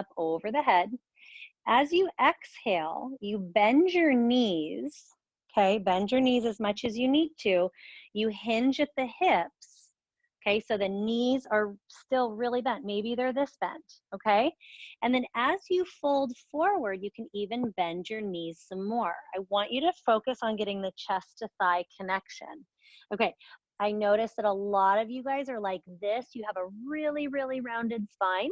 up over the head. As you exhale, you bend your knees, okay? Bend your knees as much as you need to. You hinge at the hips, okay? So the knees are still really bent. Maybe they're this bent, okay? And then as you fold forward, you can even bend your knees some more. I want you to focus on getting the chest to thigh connection. Okay, I noticed that a lot of you guys are like this. You have a really, really rounded spine.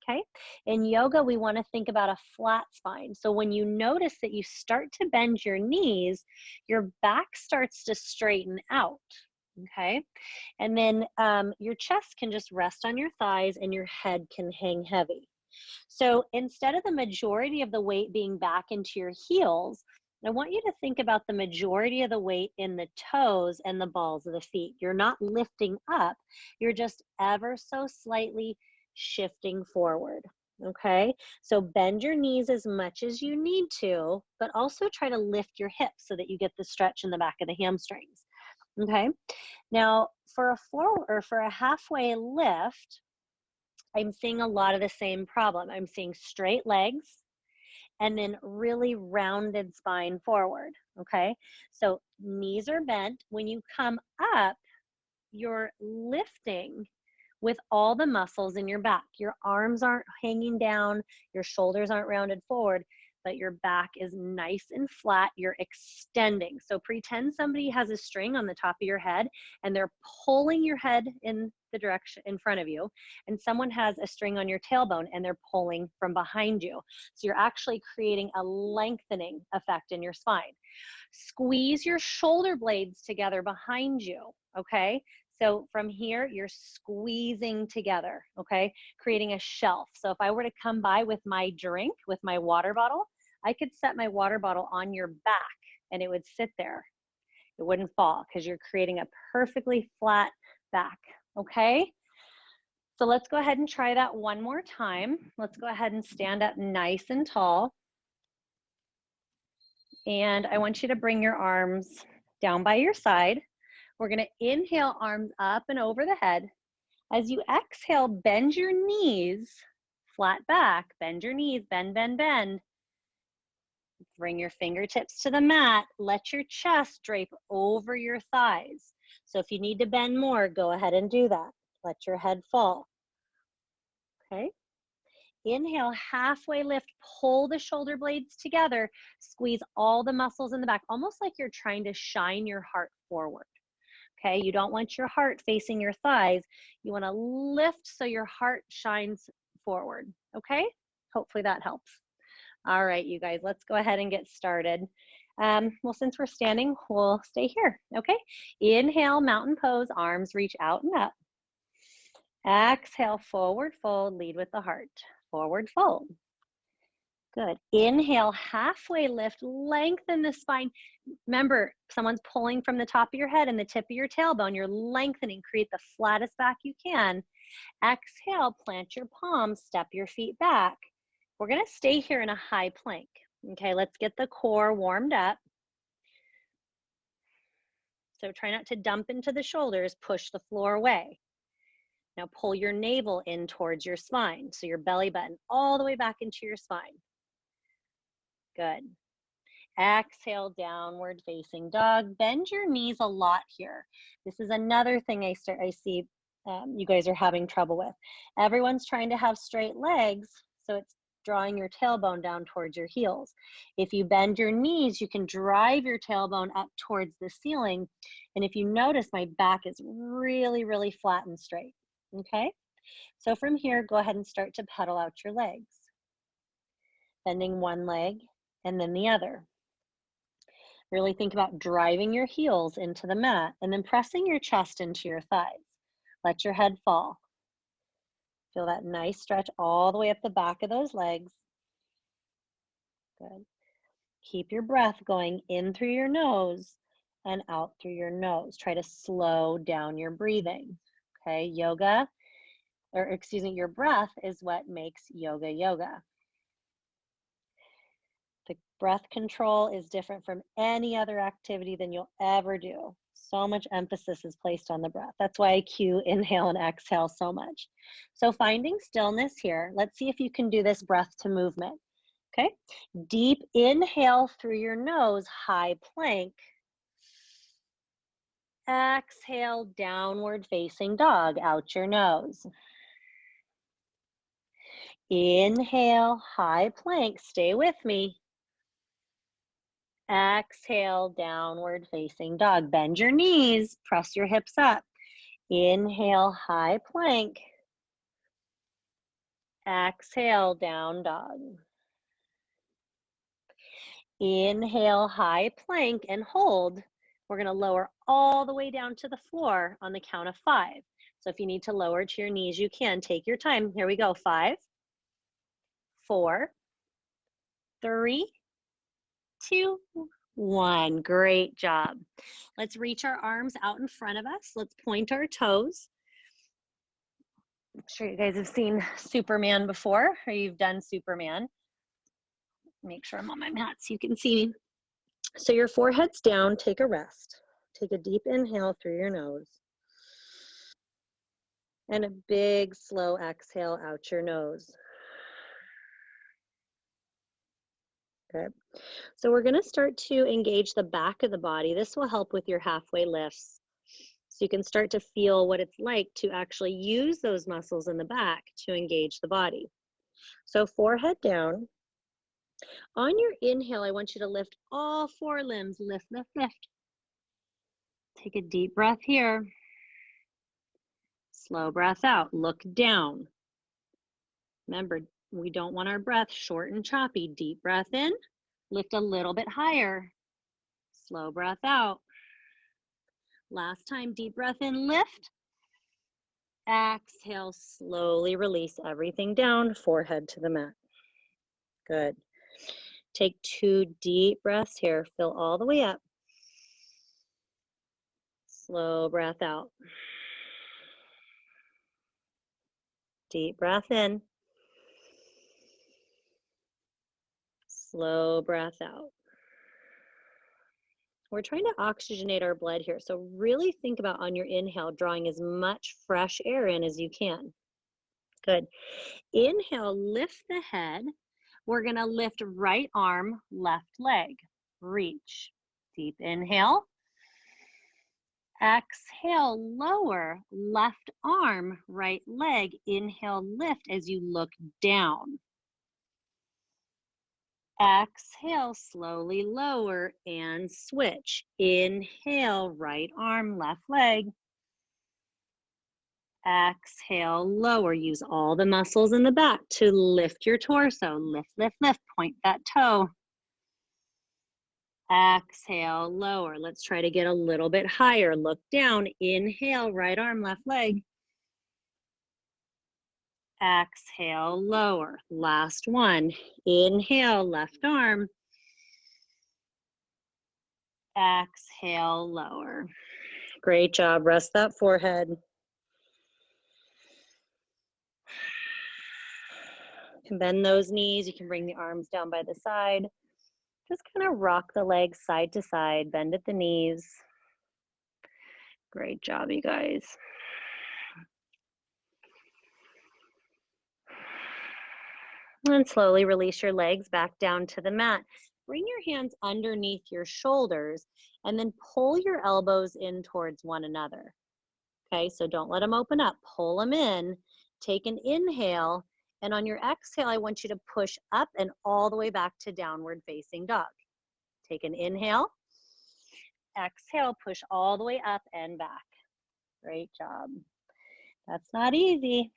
Okay. In yoga, we want to think about a flat spine. So when you notice that you start to bend your knees, your back starts to straighten out. Okay. And then your chest can just rest on your thighs and your head can hang heavy. So instead of the majority of the weight being back into your heels, I want you to think about the majority of the weight in the toes and the balls of the feet. You're not lifting up, you're just ever so slightly shifting forward. Okay, so bend your knees as much as you need to, but also try to lift your hips so that you get the stretch in the back of the hamstrings. Okay, now for a forward or for a halfway lift, I'm seeing a lot of the same problem. I'm seeing straight legs and then really rounded spine forward. Okay, so knees are bent. When you come up, you're lifting with all the muscles in your back. Your arms aren't hanging down, your shoulders aren't rounded forward, but your back is nice and flat. You're extending. So pretend somebody has a string on the top of your head and they're pulling your head in the direction in front of you, and someone has a string on your tailbone and they're pulling from behind you. So you're actually creating a lengthening effect in your spine. Squeeze your shoulder blades together behind you, okay? So from here, you're squeezing together, okay? Creating a shelf. So if I were to come by with my drink, with my water bottle, I could set my water bottle on your back and it would sit there. It wouldn't fall because you're creating a perfectly flat back, okay? So let's go ahead and try that one more time. Let's go ahead and stand up nice and tall. And I want you to bring your arms down by your side. We're going to inhale, arms up and over the head. As you exhale, bend your knees, flat back, bend your knees, bend, bend, bend. Bring your fingertips to the mat. Let your chest drape over your thighs. So if you need to bend more, go ahead and do that. Let your head fall. Okay. Inhale, halfway lift, pull the shoulder blades together, squeeze all the muscles in the back, almost like you're trying to shine your heart forward. Okay, you don't want your heart facing your thighs. You want to lift so your heart shines forward. Okay, hopefully that helps. All right, you guys, let's go ahead and get started. Well, since we're standing, we'll stay here. Okay, inhale, mountain pose, arms reach out and up. Exhale, forward fold, lead with the heart. Forward fold. Good. Inhale, halfway lift, lengthen the spine. Remember, someone's pulling from the top of your head and the tip of your tailbone. You're lengthening, create the flattest back you can. Exhale, plant your palms, step your feet back. We're gonna stay here in a high plank. Okay, let's get the core warmed up. So try not to dump into the shoulders, push the floor away. Now pull your navel in towards your spine. So your belly button all the way back into your spine. Good. Exhale, downward facing dog. Bend your knees a lot here. This is another thing I see you guys are having trouble with. Everyone's trying to have straight legs, so it's drawing your tailbone down towards your heels. If you bend your knees, you can drive your tailbone up towards the ceiling. And if you notice, my back is really, really flat and straight. Okay? So from here, go ahead and start to pedal out your legs. Bending one leg and then the other. Really think about driving your heels into the mat and then pressing your chest into your thighs. Let your head fall. Feel that nice stretch all the way up the back of those legs. Good. Keep your breath going in through your nose and out through your nose. Try to slow down your breathing. Okay, your breath is what makes yoga yoga. The breath control is different from any other activity than you'll ever do. So much emphasis is placed on the breath. That's why I cue inhale and exhale so much. So finding stillness here. Let's see if you can do this breath to movement. Okay, deep inhale through your nose, high plank. Exhale, downward facing dog, out your nose. Inhale, high plank, stay with me. Exhale, downward facing dog. Bend your knees, press your hips up. Inhale, high plank. Exhale, down dog. Inhale, high plank and hold. We're going to lower all the way down to the floor on the count of 5. So if you need to lower to your knees, you can. Take your time. Here we go. 5, 4, 3, 2, 1. Great job. Let's reach our arms out in front of us. Let's point our toes. I'm sure you guys have seen Superman before, or you've done Superman. Make sure I'm on my mat so you can see me. So your forehead's down, take a rest. Take a deep inhale through your nose. And a big, slow exhale out your nose. Good. So we're going to start to engage the back of the body. This will help with your halfway lifts. So you can start to feel what it's like to actually use those muscles in the back to engage the body. So forehead down. On your inhale, I want you to lift all 4 limbs. Lift, lift, lift. Take a deep breath here. Slow breath out. Look down. Remember, we don't want our breath short and choppy. Deep breath in. Lift a little bit higher. Slow breath out. Last time, deep breath in, lift. Exhale, slowly release everything down, forehead to the mat. Good. Take 2 deep breaths here. Fill all the way up. Slow breath out. Deep breath in. Slow breath out. We're trying to oxygenate our blood here. So really think about on your inhale, drawing as much fresh air in as you can. Good. Inhale, lift the head. We're going to lift right arm, left leg. Reach. Deep inhale. Exhale, lower, left arm, right leg. Inhale, lift as you look down. Exhale, slowly lower and switch. Inhale, right arm, left leg. Exhale, lower. Use all the muscles in the back to lift your torso. Lift, lift, lift. Point that toe. Exhale, lower. Let's try to get a little bit higher. Look down. Inhale, right arm, left leg. Exhale, lower. Last one. Inhale, left arm. Exhale, lower. Great job. Rest that forehead. You can bend those knees. You can bring the arms down by the side. Just kind of rock the legs side to side. Bend at the knees. Great job, you guys. And slowly release your legs back down to the mat. Bring your hands underneath your shoulders and then pull your elbows in towards one another. Okay, so don't let them open up. Pull them in. Take an inhale. And on your exhale, I want you to push up and all the way back to downward facing dog. Take an inhale. Exhale, push all the way up and back. Great job. That's not easy.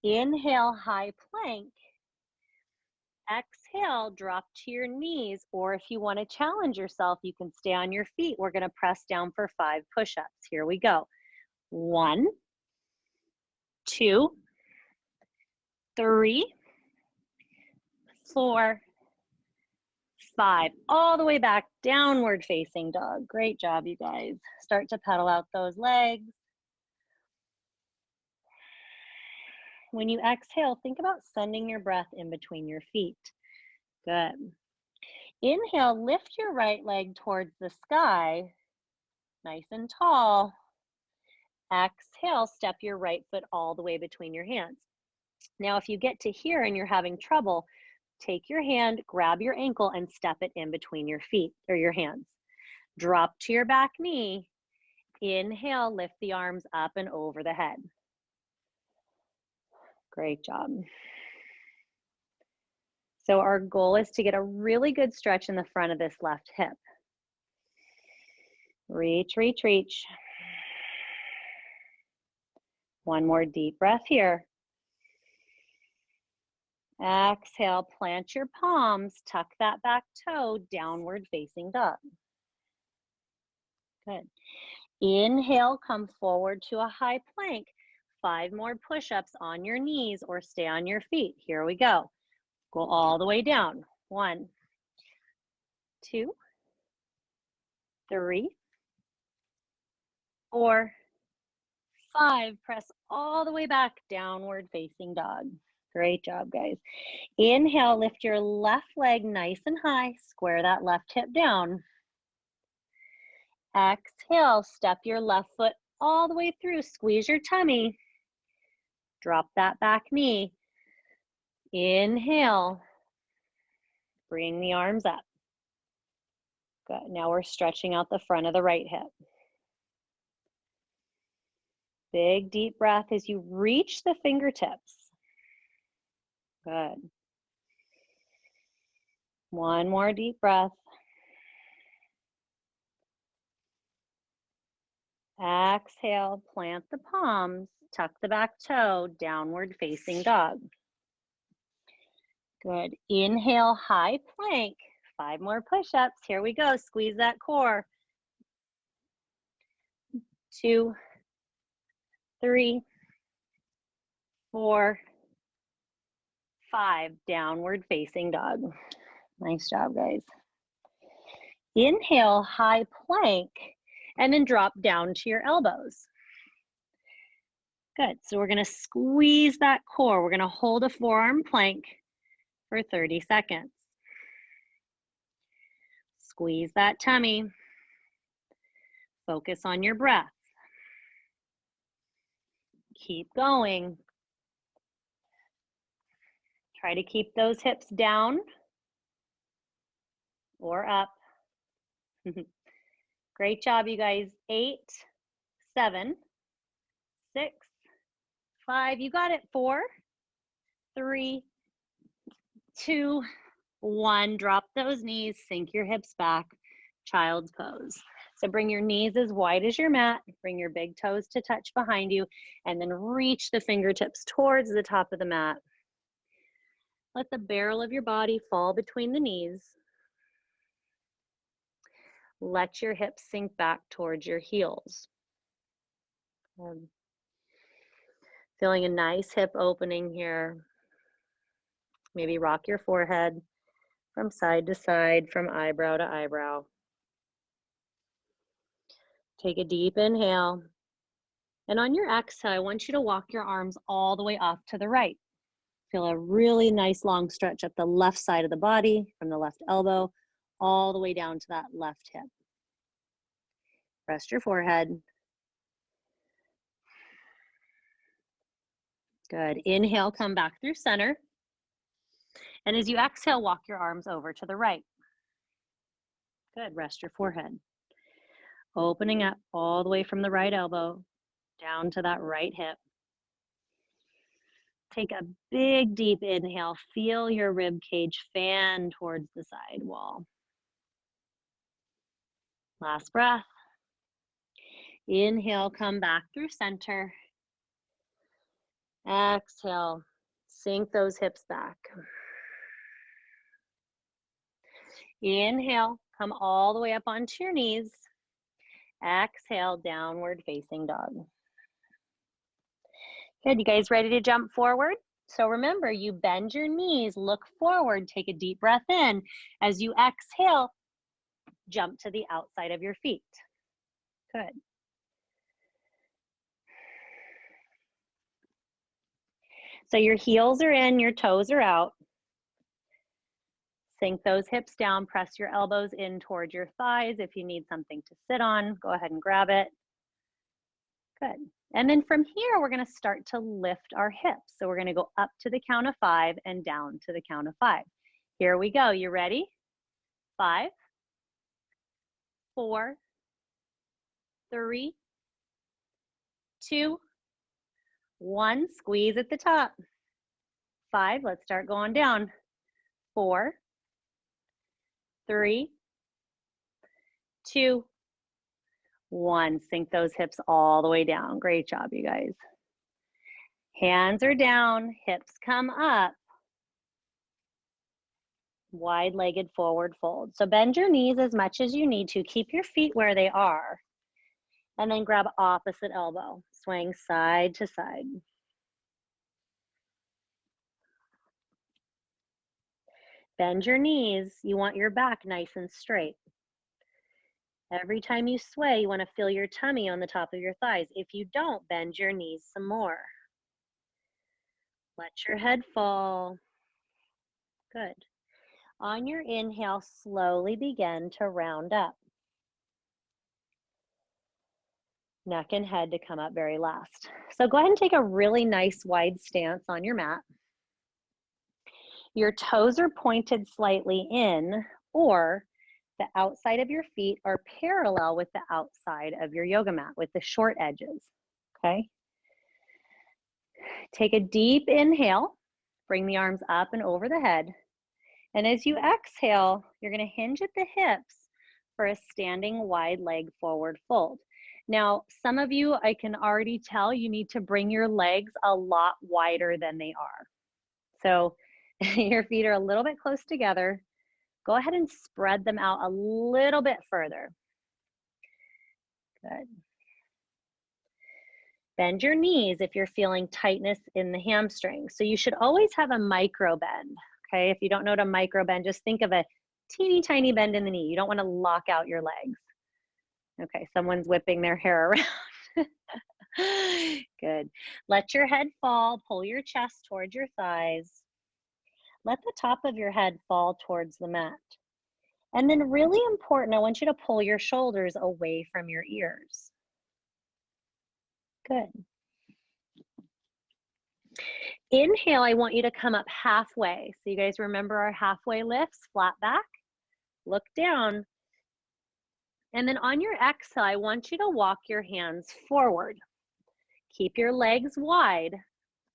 Inhale, high plank. Exhale, drop to your knees, or if you want to challenge yourself, you can stay on your feet. We're going to press down for 5 push-ups. Here we go. 1, 2, 3, 4, 5. All the way back, downward facing dog. Great job, you guys. Start to pedal out those legs. When you exhale, think about sending your breath in between your feet. Good. Inhale, lift your right leg towards the sky. nice and tall. Exhale, step your right foot all the way between your hands. Now, if you get to here and you're having trouble, take your hand, grab your ankle, and step it in between your feet or your hands. Drop to your back knee. Inhale, lift the arms up and over the head. Great job. So our goal is to get a really good stretch in the front of this left hip. Reach, reach, reach. One more deep breath here. Exhale, plant your palms, tuck that back toe, downward facing dog. Good. Inhale, come forward to a high plank. 5 more push-ups on your knees or stay on your feet. Here we go. Go all the way down. 1, 2, 3, 4, 5. Press all the way back, downward facing dog. Great job, guys. Inhale, lift your left leg nice and high. Square that left hip down. Exhale, step your left foot all the way through. Squeeze your tummy. Drop that back knee. Inhale. Bring the arms up. Good. Now we're stretching out the front of the right hip. Big deep breath as you reach the fingertips. Good. One more deep breath. Exhale, plant the palms, tuck the back toe, downward facing dog. Good. Inhale, high plank. 5 more push-ups. Here we go. Squeeze that core. 2, 3, 4, 5. Downward facing dog. Nice job, guys. Inhale, high plank, and then drop down to your elbows. Good. So we're going to squeeze that core. We're going to hold a forearm plank for 30 seconds. Squeeze that tummy. Focus on your breath. Keep going. Try to keep those hips down or up. Great job, you guys. 8, 7, 6, 5. You got it. 4, 3, 2, 1. Drop those knees. Sink your hips back. Child's pose. So bring your knees as wide as your mat. Bring your big toes to touch behind you. And then reach the fingertips towards the top of the mat. Let the barrel of your body fall between the knees. Let your hips sink back towards your heels. Feeling a nice hip opening here. Maybe rock your forehead from side to side, from eyebrow to eyebrow. Take a deep inhale. And on your exhale, I want you to walk your arms all the way off to the right. Feel a really nice long stretch up the left side of the body, from the left elbow, all the way down to that left hip. Rest your forehead. Good. Inhale, come back through center. And as you exhale, walk your arms over to the right. Good. Rest your forehead. Opening up all the way from the right elbow down to that right hip. Take a big, deep inhale. Feel your rib cage fan towards the side wall. Last breath. Inhale, come back through center. Exhale, sink those hips back. Inhale, come all the way up onto your knees. Exhale, downward facing dog. Good, you guys ready to jump forward? So remember, you bend your knees, look forward, take a deep breath in. As you exhale, jump to the outside of your feet. Good. So your heels are in, your toes are out. Sink those hips down, press your elbows in towards your thighs. If you need something to sit on, go ahead and grab it. Good. And then from here, we're gonna start to lift our hips. So we're gonna go up to the count of 5 and down to the count of 5. Here we go, you ready? 5, 4, 3, 2, 1, squeeze at the top. 5, let's start going down. 4, 3, 2, 1. Sink those hips all the way down. Great job, you guys. Hands are down, hips come up. Wide-legged forward fold. So bend your knees as much as you need to. Keep your feet where they are. And then grab opposite elbow. Swing side to side. Bend your knees. You want your back nice and straight. Every time you sway, you want to feel your tummy on the top of your thighs. If you don't, bend your knees some more. Let your head fall. Good. On your inhale, slowly begin to round up. Neck and head to come up very last. So go ahead and take a really nice wide stance on your mat. Your toes are pointed slightly in, or the outside of your feet are parallel with the outside of your yoga mat with the short edges, okay? Take a deep inhale, bring the arms up and over the head. And as you exhale, you're gonna hinge at the hips for a standing wide leg forward fold. Now, some of you, I can already tell you need to bring your legs a lot wider than they are. So your feet are a little bit close together. Go ahead and spread them out a little bit further. Good. Bend your knees if you're feeling tightness in the hamstrings. So you should always have a micro bend, okay? If you don't know what a micro bend, just think of a teeny tiny bend in the knee. You don't want to lock out your legs. Okay, someone's whipping their hair around. Good. Let your head fall, pull your chest towards your thighs. Let the top of your head fall towards the mat. And then really important, I want you to pull your shoulders away from your ears. Good. Inhale, I want you to come up halfway. So you guys remember our halfway lifts, flat back, look down. And then on your exhale, I want you to walk your hands forward. Keep your legs wide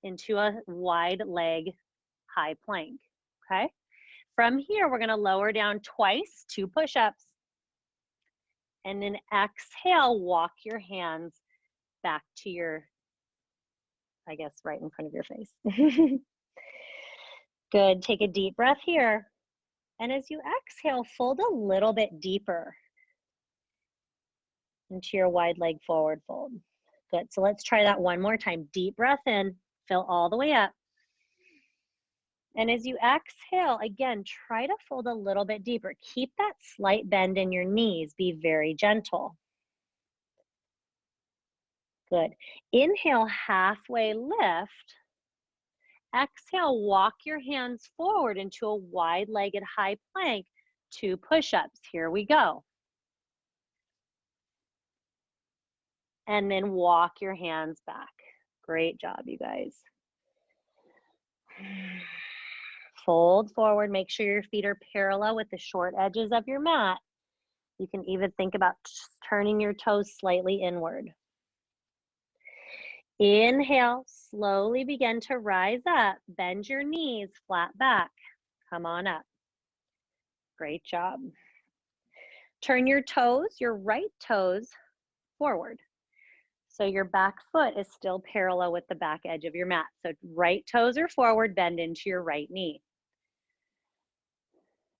into a wide leg high plank, okay? From here, we're gonna lower down twice, 2 push-ups. And then exhale, walk your hands back to your, I guess, right in front of your face. Good, take a deep breath here. And as you exhale, fold a little bit deeper into your wide leg forward fold. Good, so let's try that one more time. Deep breath in, fill all the way up. And as you exhale, again, try to fold a little bit deeper. Keep that slight bend in your knees, be very gentle. Good. Inhale, halfway lift. Exhale, walk your hands forward into a wide-legged high plank, 2 push-ups. Here we go. And then walk your hands back. Great job, you guys. Fold forward, make sure your feet are parallel with the short edges of your mat. You can even think about turning your toes slightly inward. Inhale, slowly begin to rise up. Bend your knees, flat back. Come on up. Great job. Turn your toes, your right toes, forward. So your back foot is still parallel with the back edge of your mat. So right toes are forward, bend into your right knee.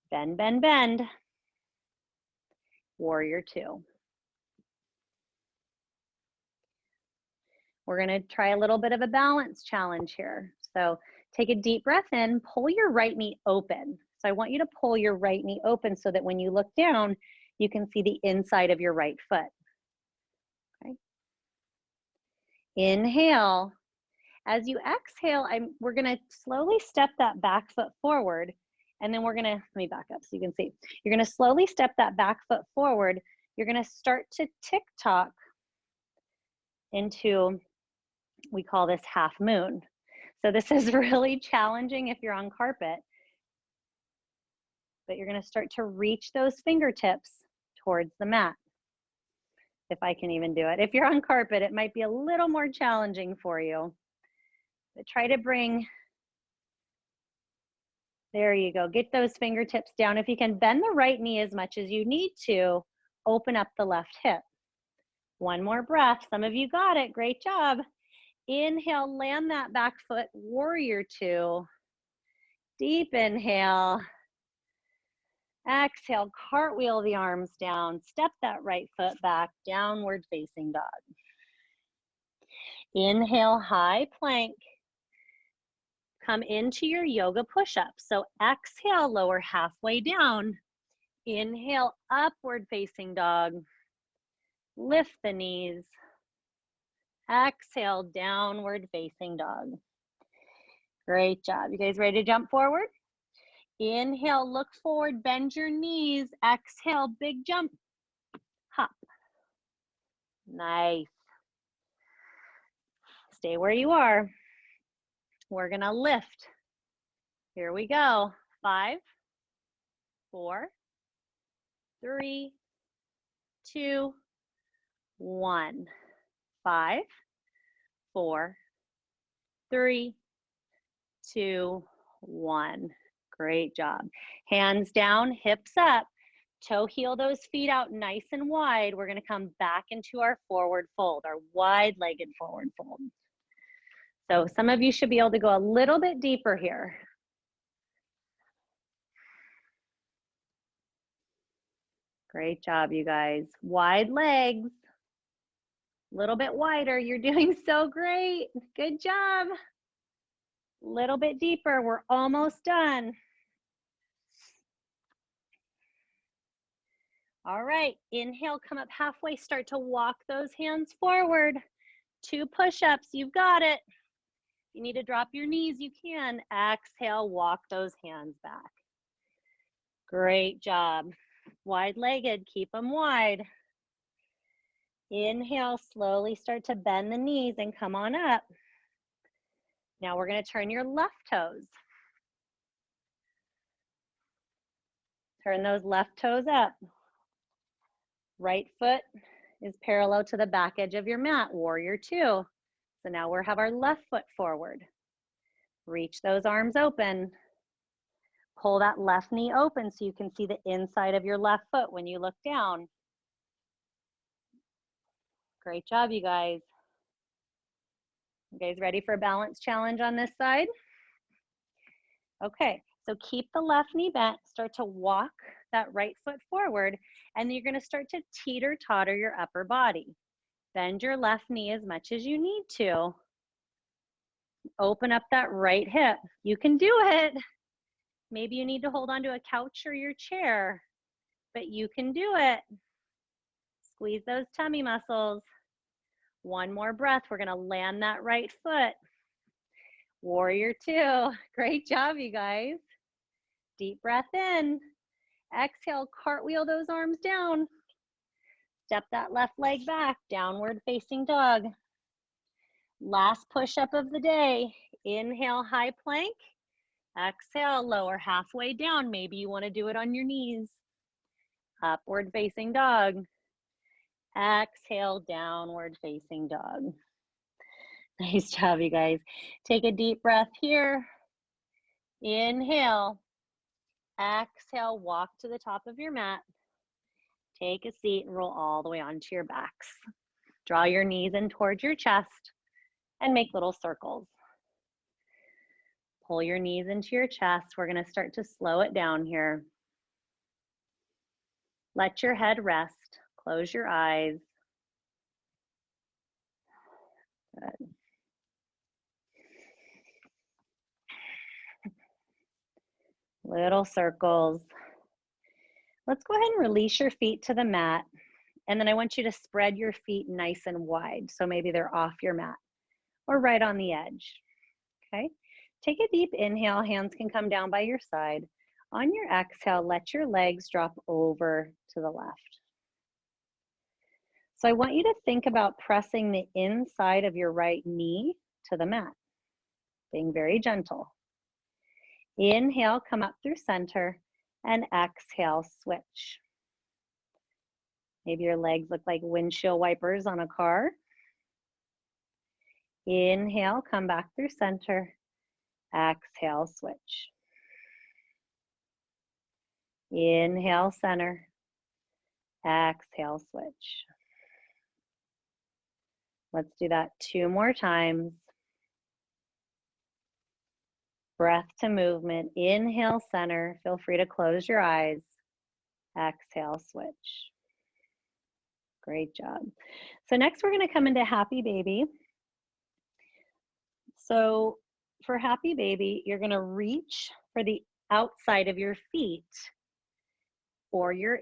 Bend, bend, bend. Warrior 2. We're gonna try a little bit of a balance challenge here. So take a deep breath in, pull your right knee open. So I want you to pull your right knee open so that when you look down, you can see the inside of your right foot. Okay. Inhale. As you exhale, we're gonna slowly step that back foot forward And then we're gonna, let me back up so you can see. You're gonna slowly step that back foot forward. You're gonna start to tick-tock into, we call this half moon. So this is really challenging if you're on carpet, but you're gonna start to reach those fingertips towards the mat. If I can even do it. If you're on carpet, it might be a little more challenging for you, but try to bring, there you go. Get those fingertips down. If you can, bend the right knee as much as you need to, open up the left hip. One more breath. Some of you got it. Great job. Inhale, land that back foot, warrior two. Deep inhale. Exhale, cartwheel the arms down. Step that right foot back, downward facing dog. Inhale, high plank. Come into your yoga push-up. So exhale, lower halfway down. Inhale, upward facing dog. Lift the knees. Exhale, downward facing dog. Great job. You guys ready to jump forward? Inhale, look forward, bend your knees. Exhale, big jump. Hop. Nice. Stay where you are. We're gonna lift. Here we go. 5, 4, 3, 2, 1. 5, 4, 3, 2, 1. Great job. Hands down, hips up. Toe heel those feet out nice and wide. We're gonna come back into our forward fold, our wide-legged forward fold. So some of you should be able to go a little bit deeper here. Great job, you guys. Wide legs. A little bit wider. You're doing so great. Good job. A little bit deeper. We're almost done. All right. Inhale, come up halfway. Start to walk those hands forward. 2 push-ups. You've got it. You need to drop your knees, you can. Exhale, walk those hands back. Great job. Wide-legged, keep them wide. Inhale, slowly start to bend the knees and come on up. Now we're gonna turn your left toes. Turn those left toes up. Right foot is parallel to the back edge of your mat, warrior two. So now we have our left foot forward. Reach those arms open. Pull that left knee open so you can see the inside of your left foot when you look down. Great job, you guys. You guys ready for a balance challenge on this side? Okay, so keep the left knee bent, start to walk that right foot forward, and you're gonna start to teeter-totter your upper body. Bend your left knee as much as you need to. Open up that right hip. You can do it. Maybe you need to hold onto a couch or your chair, but you can do it. Squeeze those tummy muscles. One more breath. We're gonna land that right foot. Warrior two. Great job, you guys. Deep breath in. Exhale, cartwheel those arms down. Step that left leg back, downward facing dog. Last push-up of the day. Inhale, high plank. Exhale, lower halfway down. Maybe you want to do it on your knees. Upward facing dog. Exhale, downward facing dog. Nice job, you guys. Take a deep breath here. Inhale. Exhale, walk to the top of your mat. Take a seat and roll all the way onto your backs. Draw your knees in towards your chest and make little circles. Pull your knees into your chest. We're going to start to slow it down here. Let your head rest. Close your eyes. Good. Little circles. Let's go ahead and release your feet to the mat. And then I want you to spread your feet nice and wide. So maybe they're off your mat or right on the edge. Okay. Take a deep inhale. Hands can come down by your side. On your exhale, let your legs drop over to the left. So I want you to think about pressing the inside of your right knee to the mat, being very gentle. Inhale, come up through center, and exhale, switch. Maybe your legs look like windshield wipers on a car. Inhale, come back through center. Exhale, switch. Inhale, center. Exhale, switch. Let's do that 2 more times. Breath to movement. Inhale, center. Feel free to close your eyes. Exhale, switch. Great job. So next we're going to come into happy baby. So for happy baby, you're going to reach for the outside of your feet or your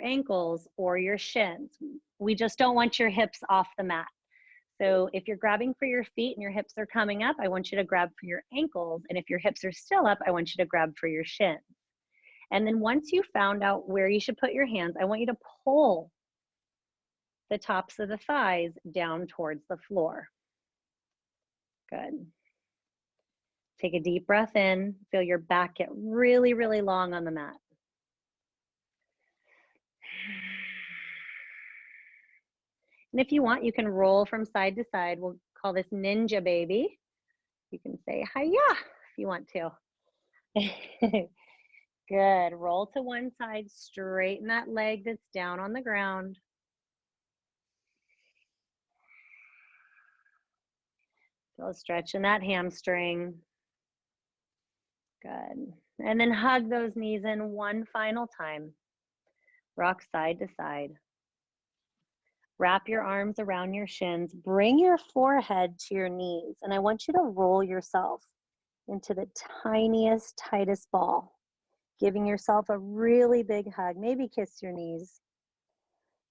ankles or your shins. We just don't want your hips off the mat. So if you're grabbing for your feet and your hips are coming up, I want you to grab for your ankles. And if your hips are still up, I want you to grab for your shins. And then once you found out where you should put your hands, I want you to pull the tops of the thighs down towards the floor. Good. Take a deep breath in. Feel your back get really, really long on the mat. And if you want, you can roll from side to side. We'll call this ninja baby. You can say hiya if you want to. Good. Roll to one side, straighten that leg that's down on the ground. Feel a stretch in that hamstring. Good. And then hug those knees in one final time. Rock side to side. Wrap your arms around your shins. Bring your forehead to your knees. And I want you to roll yourself into the tiniest, tightest ball, giving yourself a really big hug. Maybe kiss your knees.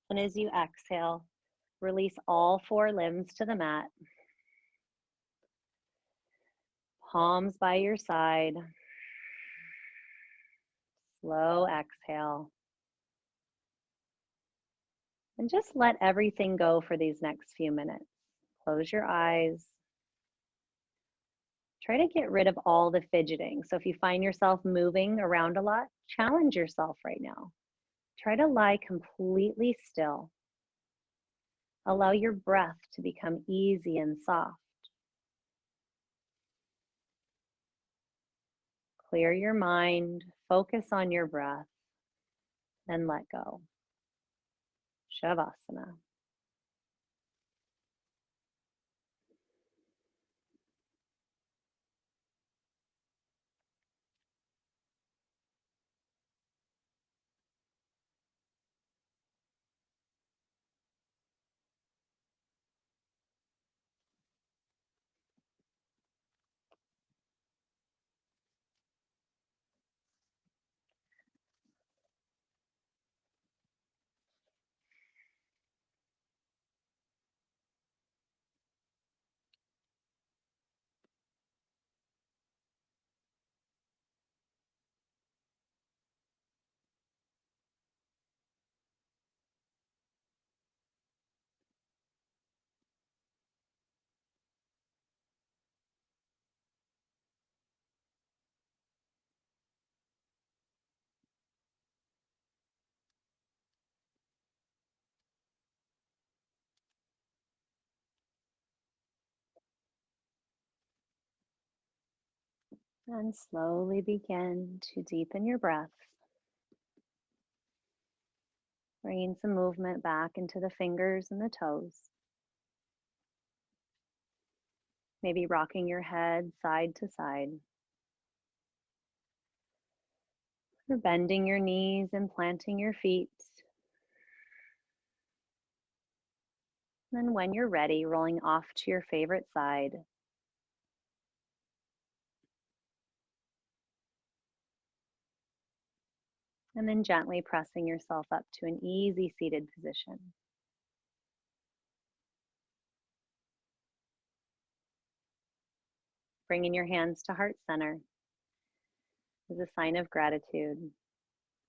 And as you exhale, release all 4 limbs to the mat. Palms by your side. Slow exhale. And just let everything go for these next few minutes. Close your eyes. Try to get rid of all the fidgeting. So if you find yourself moving around a lot, challenge yourself right now. Try to lie completely still. Allow your breath to become easy and soft. Clear your mind, focus on your breath, and let go. Shavasana. And slowly begin to deepen your breath. Bringing some movement back into the fingers and the toes. Maybe rocking your head side to side. Or bending your knees and planting your feet. Then when you're ready, rolling off to your favorite side. And then gently pressing yourself up to an easy seated position. Bringing your hands to heart center. is a sign of gratitude.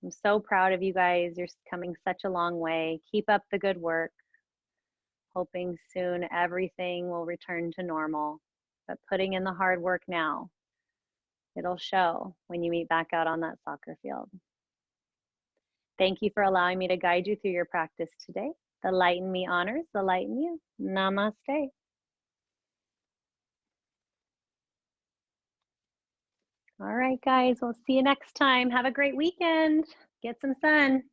I'm so proud of you guys. You're coming such a long way. Keep up the good work. Hoping soon everything will return to normal, but putting in the hard work now, it'll show when you meet back out on that soccer field. Thank you for allowing me to guide you through your practice today. The light in me honors the light in you. Namaste. All right, guys, we'll see you next time. Have a great weekend. Get some sun.